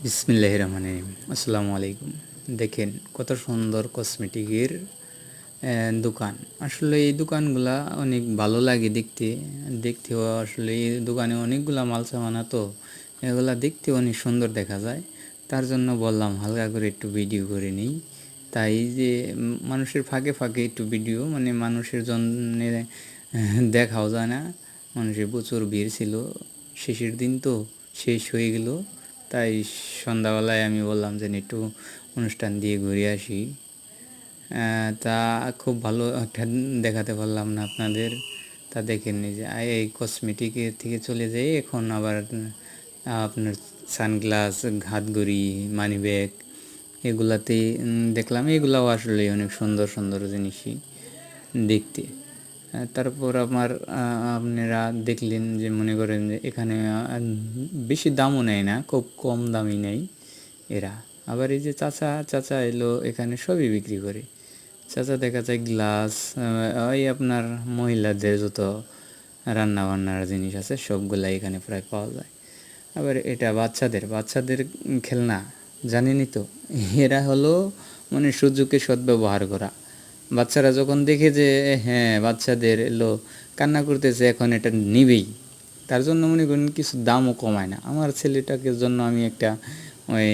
বিসমিল্লাহির রহমানির রহিম। আসসালামু আলাইকুম। দেখেন কত সুন্দর কসমেটিকের দোকান। আসলে এই দোকানগুলা অনেক ভালো লাগে দেখতে। দেখতেও আসলে এই দোকানে অনেকগুলা মাল সামানা তো এগুলা দেখতে অনেক সুন্দর দেখা যায়। তার জন্য বললাম হালকা করে একটু ভিডিও করে নিই। তাই যে মানুষের ফাঁকে ফাঁকে একটু ভিডিও মানে মানুষের জন্যে দেখাও যায় না। মানুষের প্রচুর ভিড় ছিল, শেষের দিন তো শেষ হয়ে গেল। তাই সন্ধ্যাবেলায় আমি বললাম যে একটু অনুষ্ঠান দিয়ে ঘুরে আসি। তা খুব ভালো একটা দেখাতে পারলাম না আপনাদের। তা দেখেন এই যে এই কসমেটিকের থেকে চলে যাই, এখন আবার আপনার সানগ্লাস, হাতঘড়ি, মানি ব্যাগ এগুলাতেই দেখলাম। এগুলাও আসলে অনেক সুন্দর সুন্দর জিনিসই দেখতে। তারপর আপনারা দেখলেন যে মনে করেন যে এখানে বেশি দামও নেয় না, খুব কম দামই নেয় এরা। আবার এই যে চাচা এলো, এখানে সবই বিক্রি করে। চাচা দেখা যায় গ্লাস, ওই আপনার মহিলাদের যত রান্না বান্নার জিনিস আছে সবগুলাই এখানে প্রায় পাওয়া যায়। আবার এটা বাচ্চাদের খেলনা, জানেনই তো। এরা হলো মানে সুযোগকে সদ্ব্যবহার করা। বাচ্চারা যখন দেখে যে হ্যাঁ বাচ্চাদের এলো কান্না করতেছে, এখন এটা নিবেই, তার জন্য মনে করেন কিছু দামও কমায় না। আমার ছেলেটাকে জন্য আমি একটা ওই